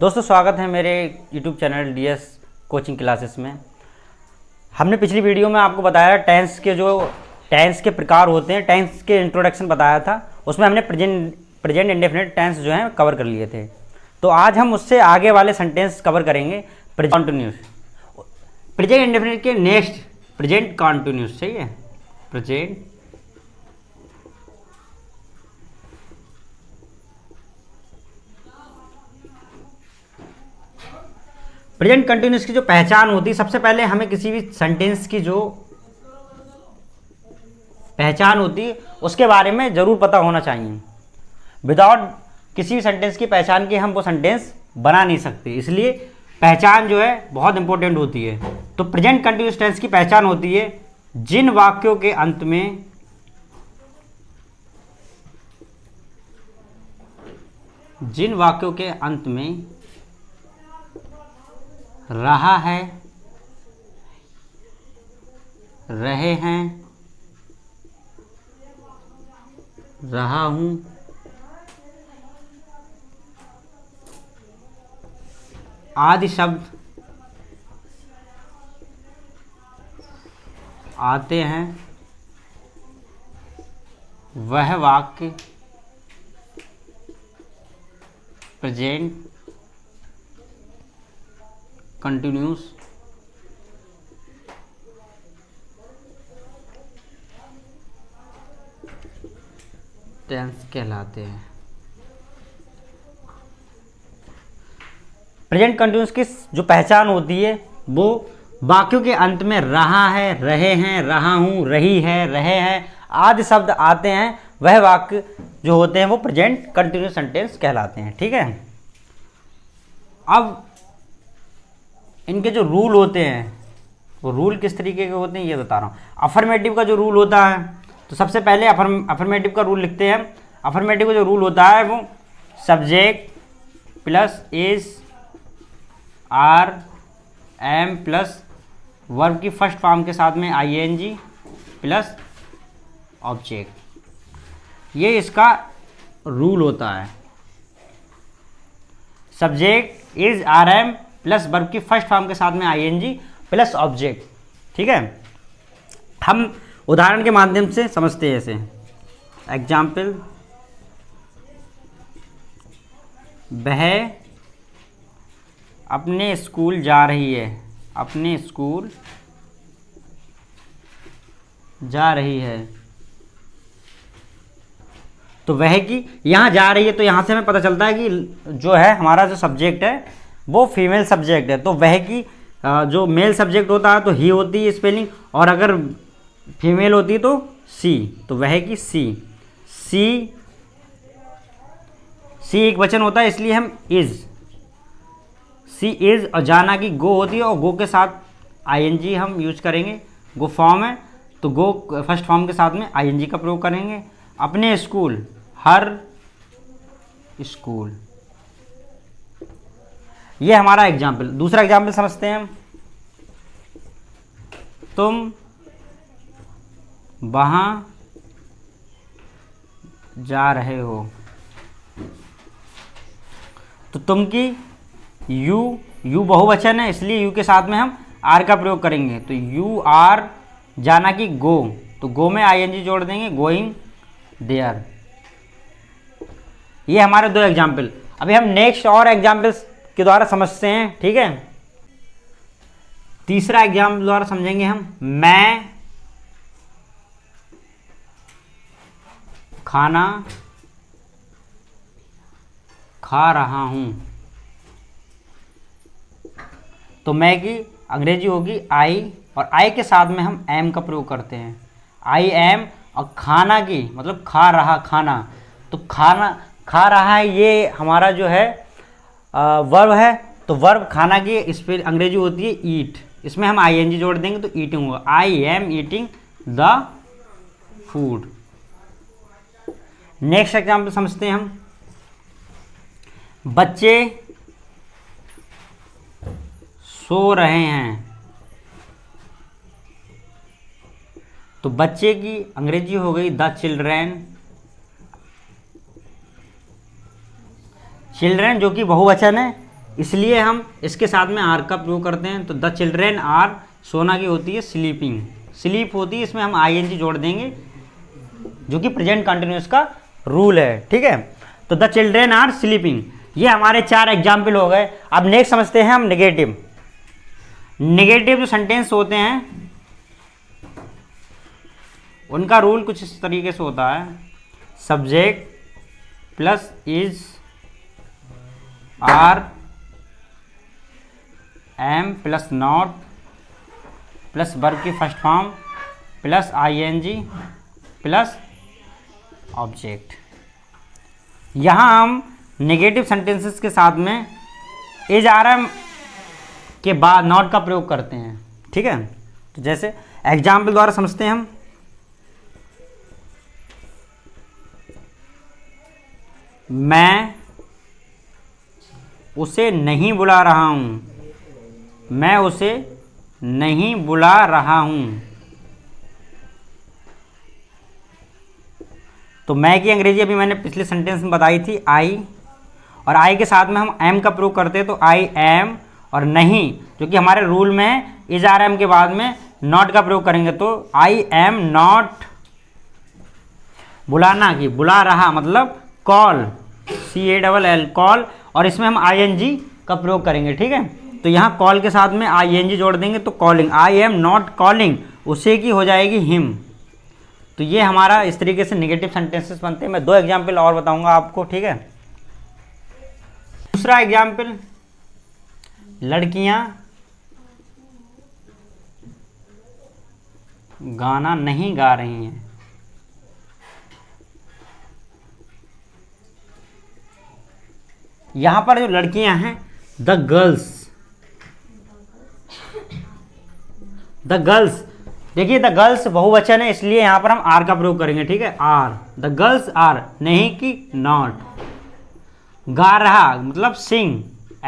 दोस्तों स्वागत है मेरे YouTube channel DS coaching classes में। हमने पिछली वीडियो में आपको बताया टेंस के प्रकार होते हैं, टेंस के इंट्रोडक्शन बताया था। उसमें हमने प्रेजेंट इंडेफिनिट टेंस जो है कवर कर लिए थे। तो आज हम उससे आगे वाले सेंटेंस कवर करेंगे। प्रेजेंट इंडेफिनिट के नेक्स्ट प्रेजेंट कॉन्टिन्यूस, सही है। प्रेजेंट कंटिन्यूस की जो पहचान होती है, सबसे पहले हमें किसी भी सेंटेंस की जो पहचान होती है उसके बारे में ज़रूर पता होना चाहिए। विदाउट किसी भी सेंटेंस की पहचान के हम वो सेंटेंस बना नहीं सकते, इसलिए पहचान जो है बहुत इंपॉर्टेंट होती है। तो प्रेजेंट कंटिन्यूस टेंस की पहचान होती है जिन वाक्यों के अंत में रहा है, रहे हैं, रहा हूं, आदि शब्द आते हैं, वह वाक्य प्रेजेंट कंटिन्यूस टेंस कहलाते हैं। प्रेजेंट कंटिन्यूस की जो पहचान होती है वो वाक्यों के अंत में रहा है, रहे हैं, रहा हूं, रही है, रहे हैं आदि शब्द आते हैं, वह वाक्य जो होते हैं वो प्रेजेंट कंटिन्यूस सेंटेंस कहलाते हैं। ठीक है। अब इनके जो रूल होते हैं वो रूल किस तरीके के होते हैं ये बता रहा हूँ। अफर्मेटिव का जो रूल होता है, तो सबसे पहले अफर्मेटिव का रूल लिखते हैं। अफर्मेटिव का जो रूल होता है वो subject plus is are am plus verb की फर्स्ट फॉर्म के साथ में आईएनजी प्लस ऑब्जेक्ट, ये इसका रूल होता है। Subject is are am plus verb की फर्स्ट फॉर्म के साथ में आईएनजी प्लस ऑब्जेक्ट। ठीक है। हम उदाहरण के माध्यम से समझते हैं ऐसे। एग्जाम्पल, वह अपने स्कूल जा रही है, अपने स्कूल जा रही है। तो वह की यहाँ जा रही है, तो यहाँ से हमें पता चलता है कि जो है हमारा जो सब्जेक्ट है वो फीमेल सब्जेक्ट है। तो वह की जो मेल सब्जेक्ट होता है तो ही होती है स्पेलिंग, और अगर फीमेल होती है तो सी। तो वह की सी एक वचन होता है, इसलिए हम सी इज, और जाना की गो होती है और गो के साथ आईएनजी हम यूज करेंगे। गो फॉर्म है तो गो फर्स्ट फॉर्म के साथ में आईएनजी का प्रयोग करेंगे। अपने स्कूल, हर स्कूल, ये हमारा एग्जाम्पल। दूसरा एग्जाम्पल समझते हैं हम। तुम वहां जा रहे हो, तो तुम की यू बहुवचन है, इसलिए यू के साथ में हम आर का प्रयोग करेंगे। तो यू आर, जाना की गो, तो गो में आईएनजी जोड़ देंगे, गोइंग देयर। ये हमारे दो एग्जाम्पल। अभी हम नेक्स्ट और एग्जाम्पल्स के द्वारा समझते हैं। ठीक है। तीसरा एग्जाम्पल द्वारा समझेंगे हम। मैं खाना खा रहा हूं, तो मैं की अंग्रेजी होगी आई, और आई के साथ में हम एम का प्रयोग करते हैं। आई एम, और खाना की मतलब खा रहा, खाना, तो खाना खा रहा है, ये हमारा जो है वर्ब है। तो वर्ब खाना की इस पर अंग्रेजी होती है ईट, इसमें हम आईएनजी जोड़ देंगे तो ईटिंग होगा। I am eating the food. Next example समझते हैं हम। बच्चे सो रहे हैं, तो बच्चे की अंग्रेजी हो गई द चिल्ड्रेन। चिल्ड्रेन जो कि बहुवचन है, इसलिए हम इसके साथ में आर का प्रयोग करते हैं। तो द चिल्ड्रेन आर, सोना की होती है स्लीपिंग, स्लीप होती है, इसमें हम आईएनजी जोड़ देंगे जो कि प्रेजेंट कंटिन्यूअस का रूल है। ठीक है, तो द चिल्ड्रेन आर स्लीपिंग। ये हमारे 4 एग्जाम्पल हो गए। अब नेक्स्ट समझते हैं हम नेगेटिव। नेगेटिव जो सेंटेंस होते हैं उनका रूल कुछ इस तरीके से होता है, subject plus is are am plus not plus verb की first form plus ING plus object. यहाँ हम नेगेटिव सेंटेंसेस के साथ में इज आर एम के बाद नॉट का प्रयोग करते हैं। ठीक है, तो जैसे एग्जाम्पल द्वारा समझते हैं हम। मैं उसे नहीं बुला रहा हूँ, मैं उसे नहीं बुला रहा हूँ। तो मैं की अंग्रेजी अभी मैंने पिछले सेंटेंस में बताई थी, आई, और आई के साथ में हम एम का प्रयोग करते हैं, तो आई एम, और नहीं जो कि हमारे रूल में है इज आर एम के बाद में नॉट का प्रयोग करेंगे, तो आई एम नॉट, बुलाना की बुला रहा मतलब कॉल, CALL कॉल, और इसमें हम ING का प्रयोग करेंगे। ठीक है, तो यहाँ कॉल के साथ में ING जोड़ देंगे तो calling, I am not calling, उसे की हो जाएगी हिम। तो ये हमारा इस तरीके से नेगेटिव सेंटेंसेस बनते हैं। मैं 2 एग्जाम्पल और बताऊंगा आपको। ठीक है, दूसरा एग्जाम्पल, लड़कियां गाना नहीं गा रही हैं। यहां पर जो लड़कियां हैं, द गर्ल्स, द गर्ल्स, देखिए द गर्ल्स बहुवचन है इसलिए यहां पर हम आर का प्रयोग करेंगे। ठीक है, आर, द गर्ल्स आर, नहीं कि नॉट। गा रहा मतलब सिंग,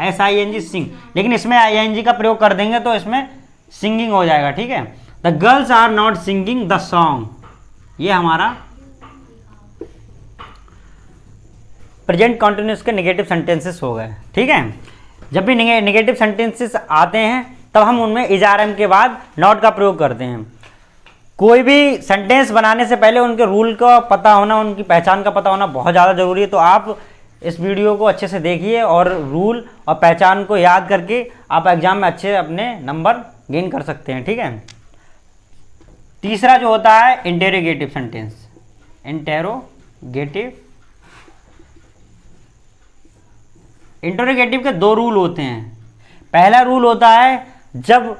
SING सिंग, लेकिन इसमें ING का प्रयोग कर देंगे तो इसमें सिंगिंग हो जाएगा। ठीक है, the girls are not singing the song. ये हमारा प्रेजेंट कंटिन्यूअस के नेगेटिव सेंटेंसेस हो गए। ठीक है, जब भी नेगेटिव सेंटेंसेस आते हैं तब हम उनमें इज आर एम के बाद नॉट का प्रयोग करते हैं। कोई भी सेंटेंस बनाने से पहले उनके रूल का पता होना, उनकी पहचान का पता होना बहुत ज़्यादा ज़रूरी है। तो आप इस वीडियो को अच्छे से देखिए और रूल और पहचान को याद करके आप एग्जाम में अच्छे अपने नंबर गेन कर सकते हैं। ठीक है, तीसरा जो होता है इंटेरोगेटिव सेंटेंस। इंटेरोगेटिव के 2 रूल होते हैं। पहला रूल होता है जब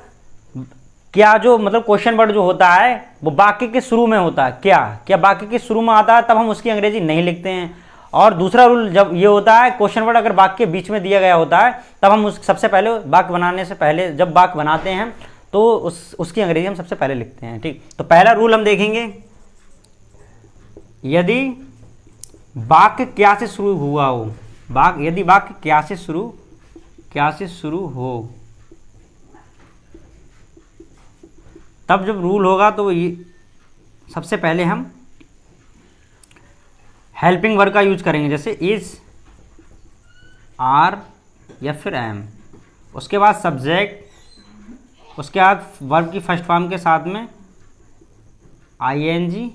क्या जो मतलब क्वेश्चन वर्ड जो होता है वो वाक्य के शुरू में होता है, क्या वाक्य के शुरू में आता है तब हम उसकी अंग्रेजी नहीं लिखते हैं। और दूसरा रूल जब ये होता है क्वेश्चन वर्ड अगर वाक्य बीच में दिया गया होता है तब हम सबसे पहले वाक्य बनाने से पहले जब वाक्य बनाते हैं तो उसकी अंग्रेजी हम सबसे पहले लिखते हैं। ठीक, तो पहला रूल हम देखेंगे, यदि वाक्य क्या से शुरू हुआ हो, यदि वाक्य क्या से शुरू हो, तब जब रूल होगा तो ये सबसे पहले हम हेल्पिंग वर्ब का यूज करेंगे, जैसे इज, आर या फिर एम। उसके बाद सब्जेक्ट, उसके बाद वर्ब की फर्स्ट फॉर्म के साथ में ING,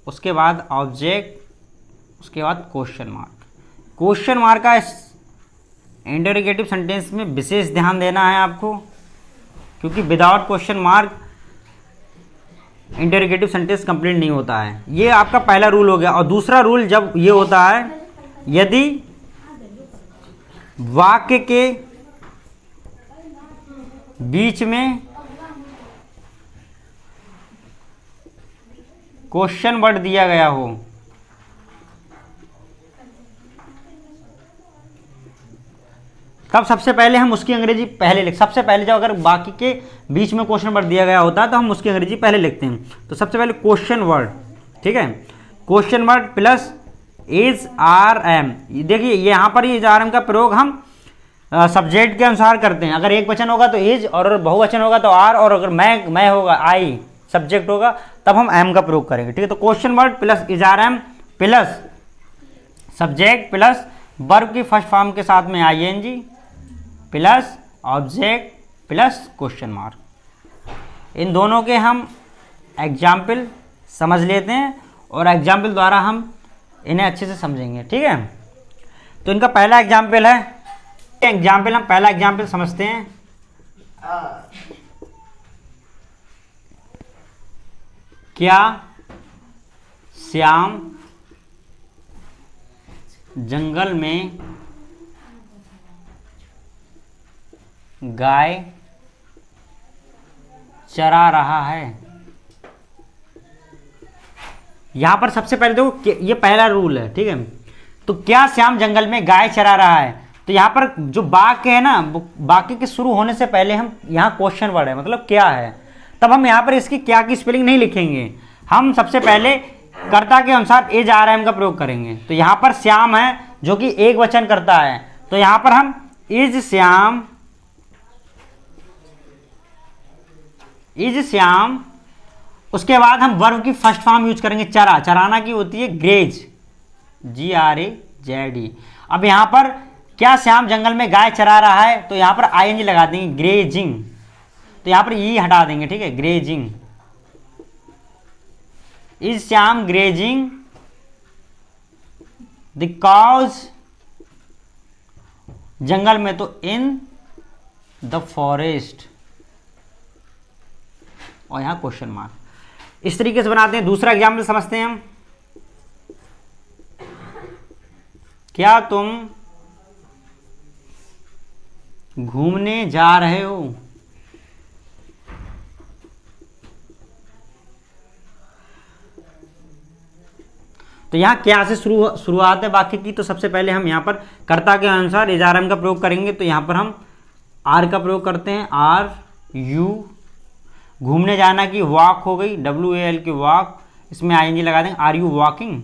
उसके बाद ऑब्जेक्ट, उसके बाद क्वेश्चन मार्क। क्वेश्चन मार्क का इस इंटेरोगेटिव सेंटेंस में विशेष ध्यान देना है आपको, क्योंकि without question mark interrogative sentence complete नहीं होता है। ये आपका पहला रूल हो गया। और दूसरा रूल जब ये होता है, यदि वाक्य के बीच में क्वेश्चन वर्ड दिया गया हो, तब सबसे पहले हम उसकी अंग्रेजी पहले सबसे पहले जब अगर बाकी के बीच में क्वेश्चन वर्ड दिया गया होता है तो हम उसकी अंग्रेजी पहले लिखते हैं। तो सबसे पहले क्वेश्चन वर्ड, ठीक है, question word plus is are am. देखिए यहाँ पर इज आर एम का प्रयोग हम सब्जेक्ट के अनुसार करते हैं। अगर एक वचन होगा तो इज, और बहुवचन होगा तो आर, और अगर मैं होगा आई, सब्जेक्ट होगा तब हम एम का प्रयोग करेंगे। ठीक है, तो question word plus is are am plus subject plus verb की फर्स्ट फॉर्म के साथ में ING plus object plus question mark. इन दोनों के हम एग्जाम्पल समझ लेते हैं और एग्जाम्पल द्वारा हम इन्हें अच्छे से समझेंगे, ठीक है। तो इनका पहला एग्जाम्पल है, एग्जाम्पल हम पहला एग्जाम्पल समझते हैं। क्या श्याम जंगल में गाय चरा रहा है? यहां पर सबसे पहले देखो, ये पहला रूल है, ठीक है। तो क्या श्याम जंगल में गाय चरा रहा है, तो यहां पर जो वाक्य है ना, वाक्य के शुरू होने से पहले हम यहां क्वेश्चन वर्ड है, मतलब क्या है, तब हम यहां पर इसकी क्या की स्पेलिंग नहीं लिखेंगे। हम सबसे पहले कर्ता के अनुसार एज आर एम का प्रयोग करेंगे। तो यहां पर श्याम है जो कि एक वचन करता है, तो यहां पर हम इज श्याम, इज श्याम, उसके बाद हम वर्ब की फर्स्ट फॉर्म यूज करेंगे चरा, चराना की होती है ग्रेज, GRAZE। अब यहां पर क्या श्याम जंगल में गाय चरा रहा है, तो यहां पर ING लगा देंगे, ग्रेजिंग। तो यहां पर ई हटा देंगे, ठीक है, grazing. Is Shyam grazing the cows जंगल में, तो इन द फॉरेस्ट, और यहां क्वेश्चन मार्क। इस तरीके से बनाते हैं। दूसरा एग्जाम्पल समझते हैं हम। क्या तुम घूमने जा रहे हो? तो यहां क्या से शुरुआत है वाक्य की, तो सबसे पहले हम यहां पर कर्ता के अनुसार इजारम का प्रयोग करेंगे। तो यहां पर हम आर का प्रयोग करते हैं, आर यू। घूमने जाना की वॉक हो गई, WAL की वॉक, इसमें ING लगा देंगे, आर यू वॉकिंग।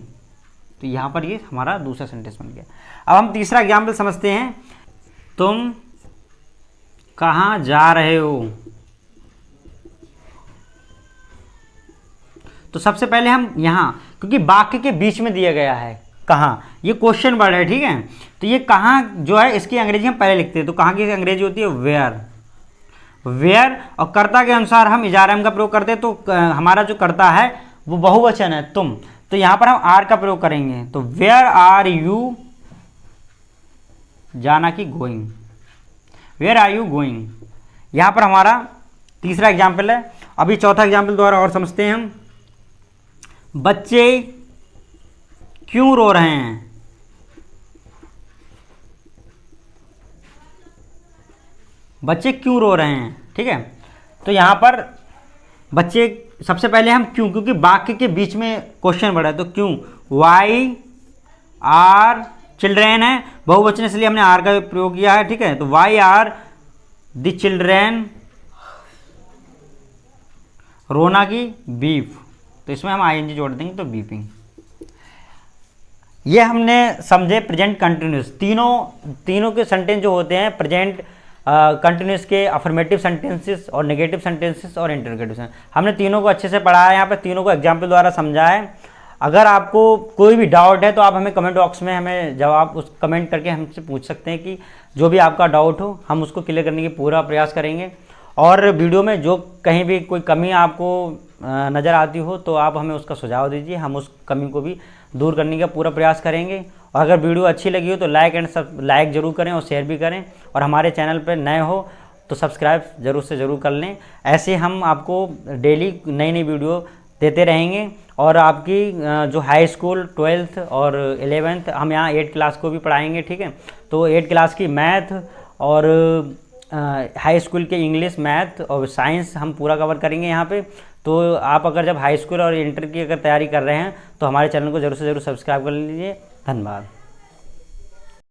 तो यहां पर ये हमारा दूसरा सेंटेंस बन गया। अब हम तीसरा एग्जाम्पल समझते हैं। तुम कहां जा रहे हो? तो सबसे पहले हम यहां, क्योंकि वाक्य के बीच में दिया गया है कहां, ये क्वेश्चन वर्ड है, ठीक है। तो ये कहां जो है इसकी अंग्रेजी हम पहले लिखते हैं। तो कहां की अंग्रेजी होती है वेयर, वेयर। और कर्ता के अनुसार हम इजारम का प्रयोग करते हैं। तो हमारा जो कर्ता है वो बहुवचन है, तुम। तो यहां पर हम आर का प्रयोग करेंगे। तो वेयर आर यू, जाना की going, where are you going. यहां पर हमारा तीसरा एग्जाम्पल है। अभी चौथा एग्जाम्पल द्वारा और समझते हैं हम। बच्चे क्यों रो रहे हैं? बच्चे क्यों रो रहे हैं, ठीक है। तो यहां पर बच्चे, सबसे पहले हम क्यों, क्योंकि वाक्य के बीच में क्वेश्चन वर्ड है, तो क्यों, वाई आर चिल्ड्रेन है, बहुवचन इसलिए हमने आर का प्रयोग किया है, ठीक है। तो वाई आर द चिल्ड्रेन, रोना की बीफ, तो इसमें हम ING जोड़ देंगे, तो बीपिंग। ये हमने समझे प्रेजेंट कंटिन्यूस। तीनों के सेंटेंस जो होते हैं प्रेजेंट कंटिन्यूस के, अफर्मेटिव सेंटेंसेस और नेगेटिव सेंटेंसेस और इंटरोगेटिव, हमने तीनों को अच्छे से पढ़ा है। यहाँ पे तीनों को एग्जाम्पल द्वारा समझा है। अगर आपको कोई भी डाउट है तो आप हमें कमेंट बॉक्स में हमें जवाब उस कमेंट करके हमसे पूछ सकते हैं, कि जो भी आपका डाउट हो हम उसको क्लियर करने की पूरा प्रयास करेंगे। और वीडियो में जो कहीं भी कोई कमी आपको नज़र आती हो तो आप हमें उसका सुझाव दीजिए, हम उस कमी को भी दूर करने का पूरा प्रयास करेंगे। और अगर वीडियो अच्छी लगी हो तो लाइक ज़रूर करें और शेयर भी करें। और हमारे चैनल पर नए हो तो सब्सक्राइब ज़रूर से ज़रूर कर लें। ऐसे हम आपको डेली नई नई वीडियो देते रहेंगे। और आपकी जो हाई स्कूल 12th और 11th, हम यहाँ 8th क्लास को भी पढ़ाएंगे, ठीक है। तो 8th क्लास की मैथ और हाई स्कूल के इंग्लिश, मैथ और साइंस हम पूरा कवर करेंगे यहाँ पे। तो आप अगर जब हाई स्कूल और इंटर की अगर तैयारी कर रहे हैं तो हमारे चैनल को ज़रूर से ज़रूर सब्सक्राइब कर लीजिए। धन्यवाद।